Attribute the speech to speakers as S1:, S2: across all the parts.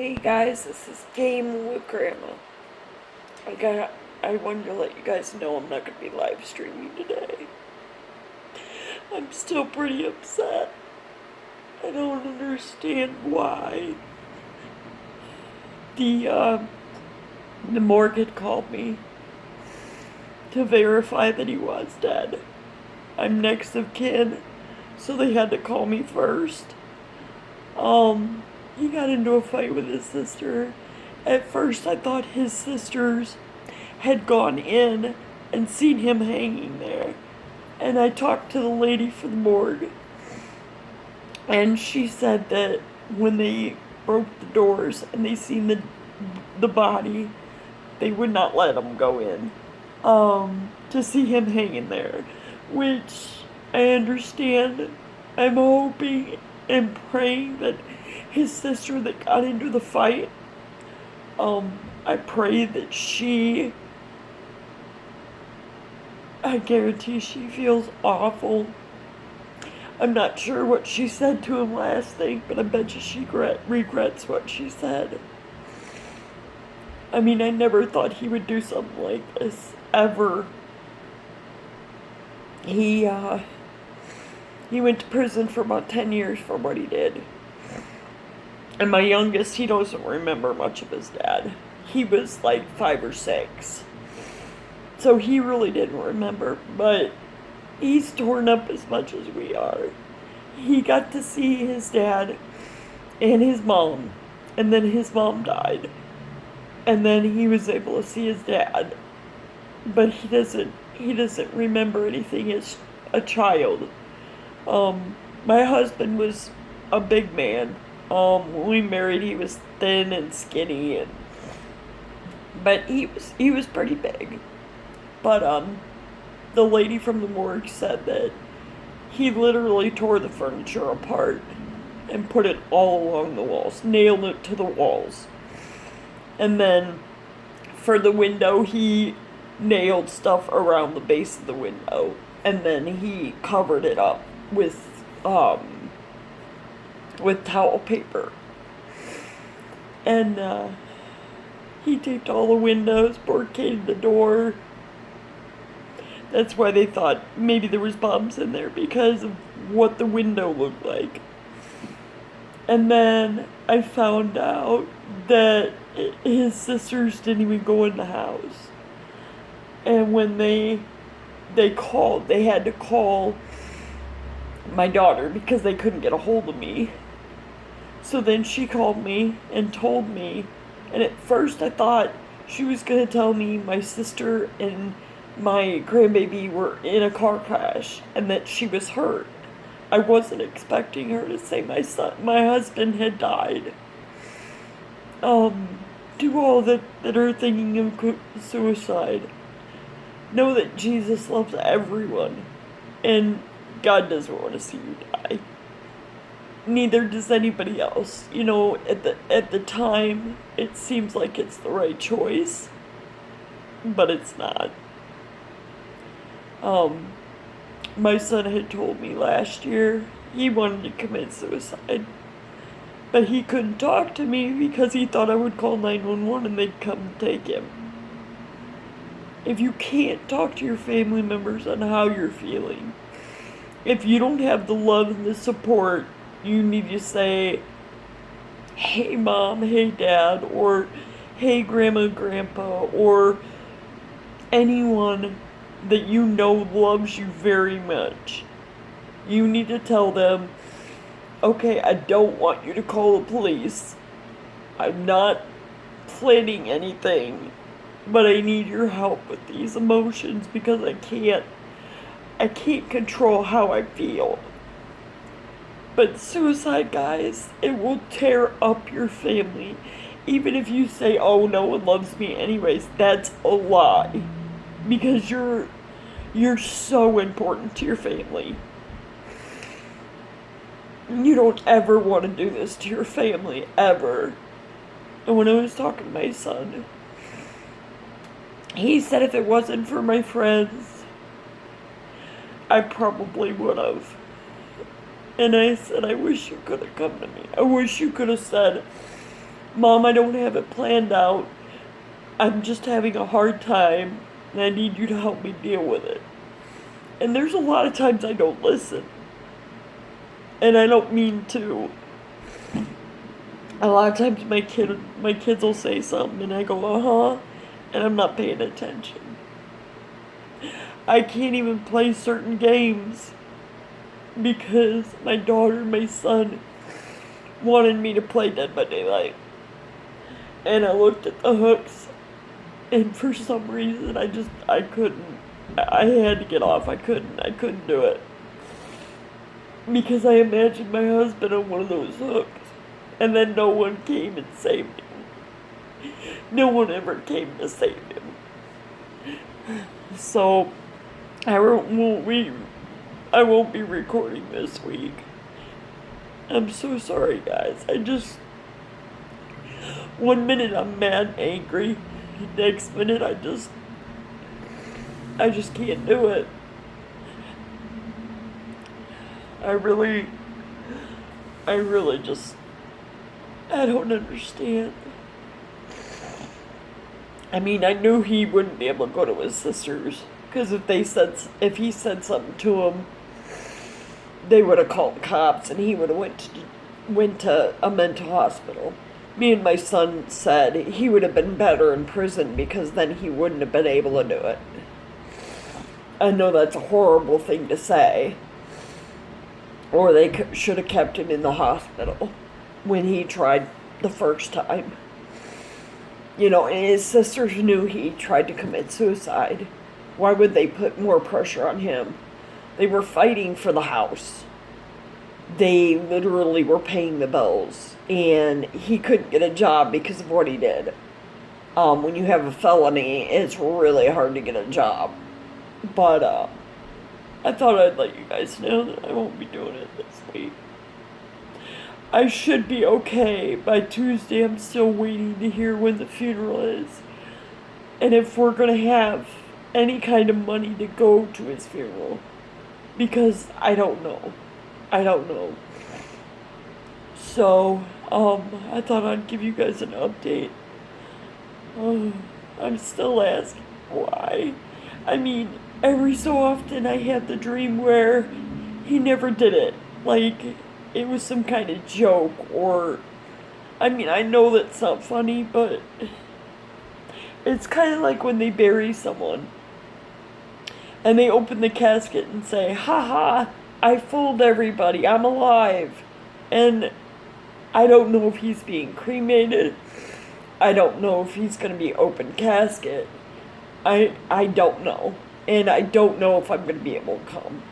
S1: Hey guys, this is Game with Grandma. I wanted to let you guys know I'm not gonna be live streaming today. I'm still pretty upset. I don't understand why. The morgue had called me to verify that he was dead. I'm next of kin, so they had to call me first. He got into a fight with his sister. At first I thought his sisters had gone in and seen him hanging there. And I talked to the lady for the morgue, and she said that when they broke the doors and they seen the body, they would not let him go in to see him hanging there, which I understand. I'm hoping and praying that his sister that got into the fight, I pray that I guarantee she feels awful. I'm not sure what she said to him last night, but I bet you she regrets what she said. I mean, I never thought he would do something like this, ever. He went to prison for about 10 years for what he did. And my youngest, he doesn't remember much of his dad. He was like 5 or 6. So he really didn't remember, but he's torn up as much as we are. He got to see his dad and his mom, and then his mom died. And then he was able to see his dad, but he doesn't remember anything as a child. My husband was a big man. When we married, he was thin and skinny, but he was pretty big. But the lady from the morgue said that he literally tore the furniture apart and put it all along the walls, nailed it to the walls. And then for the window, he nailed stuff around the base of the window, and then he covered it up with towel paper. And he taped all the windows, barricaded the door. That's why they thought maybe there was bombs in there, because of what the window looked like. And then I found out that his sisters didn't even go in the house. And when they called, they had to call my daughter because they couldn't get a hold of me. So then she called me and told me, and at first I thought she was going to tell me my sister and my grandbaby were in a car crash and that she was hurt. I wasn't expecting her to say my husband had died. To all that are thinking of suicide, know that Jesus loves everyone, and God doesn't want to see you die. Neither does anybody else. You know, at the time, it seems like it's the right choice, but it's not. My son had told me last year he wanted to commit suicide, but he couldn't talk to me because he thought I would call 911 and they'd come take him. If you can't talk to your family members on how you're feeling, if you don't have the love and the support, you need to say, hey mom, hey dad, or hey grandma, grandpa, or anyone that you know loves you very much. You need to tell them, okay, I don't want you to call the police. I'm not planning anything, but I need your help with these emotions because I can't control how I feel. But suicide, guys, it will tear up your family. Even if you say, oh, no one loves me anyways, that's a lie. Because you're so important to your family. You don't ever want to do this to your family, ever. And when I was talking to my son, he said if it wasn't for my friends, I probably would have. And I said, I wish you could have come to me. I wish you could have said, Mom, I don't have it planned out. I'm just having a hard time, and I need you to help me deal with it. And there's a lot of times I don't listen. And I don't mean to. A lot of times my kids will say something and I go, uh-huh, and I'm not paying attention. I can't even play certain games because my daughter and my son wanted me to play Dead by Daylight. And I looked at the hooks, and for some reason I couldn't. I had to get off. I couldn't do it. Because I imagined my husband on one of those hooks. And then no one came and saved him. No one ever came to save him. So, I won't be recording this week. I'm so sorry, guys. One minute I'm mad and angry. Next minute I just can't do it. I really just, I don't understand. I mean, I knew he wouldn't be able to go to his sister's, because if he said something to him, they would have called the cops and he would have went to a mental hospital. Me and my son said he would have been better in prison because then he wouldn't have been able to do it. I know that's a horrible thing to say. Or they should have kept him in the hospital when he tried the first time. You know, and his sisters knew he tried to commit suicide. Why would they put more pressure on him? They were fighting for the house. They literally were paying the bills. And he couldn't get a job because of what he did. When you have a felony, it's really hard to get a job. But, I thought I'd let you guys know that I won't be doing it this week. I should be okay by Tuesday. I'm still waiting to hear when the funeral is. And if we're going to have any kind of money to go to his funeral. Because I don't know. So, I thought I'd give you guys an update. I'm still asking why. I mean, every so often I have the dream where he never did it. Like, it was some kind of joke or... I mean, I know that's not funny, but... It's kind of like when they bury someone. And they open the casket and say, "Ha, I fooled everybody, I'm alive." And I don't know if he's being cremated. I don't know if he's going to be open casket. I don't know. And I don't know if I'm going to be able to come.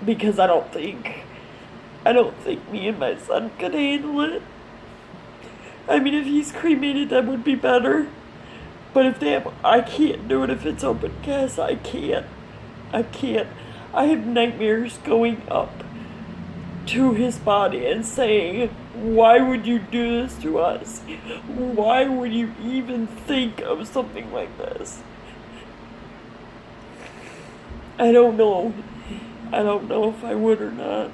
S1: Because I don't think me and my son could handle it. I mean, if he's cremated, that would be better. But I can't do it if it's open cast. I can't. I have nightmares going up to his body and saying, "Why would you do this to us? Why would you even think of something like this?" I don't know. I don't know if I would or not.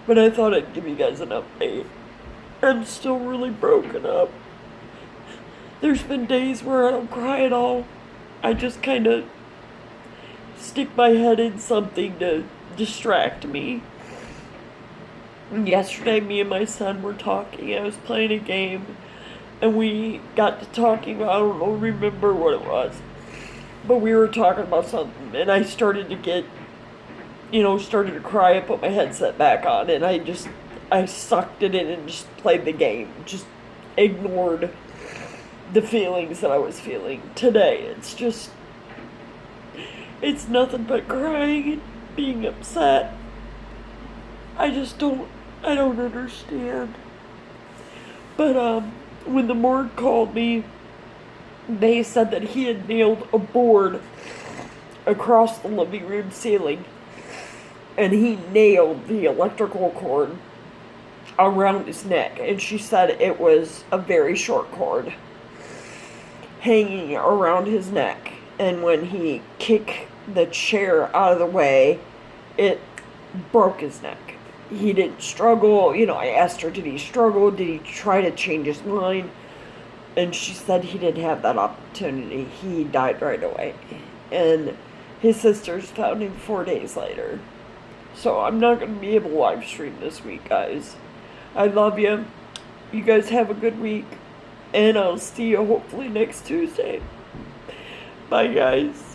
S1: But I thought I'd give you guys an update. I'm still really broken up. There's been days where I don't cry at all. I just kind of stick my head in something to distract me. Yesterday, me and my son were talking. I was playing a game, and we got to talking. I don't remember what it was. But we were talking about something, and I started to cry. I put my headset back on, and I sucked it in and just played the game. Just ignored the feelings that I was feeling. Today, it's nothing but crying and being upset. I don't understand. But, when the morgue called me, they said that he had nailed a board across the living room ceiling. And he nailed the electrical cord around his neck. And she said it was a very short cord hanging around his neck. And when he kicked the chair out of the way, it broke his neck. he didn't struggle. You know, I asked her, did he struggle? Did he try to change his mind? And she said he didn't have that opportunity. He died right away. And his sisters found him 4 days later. So I'm not going to be able to live stream this week, guys. I love you. You guys have a good week. And I'll see you hopefully next Tuesday. Bye, guys.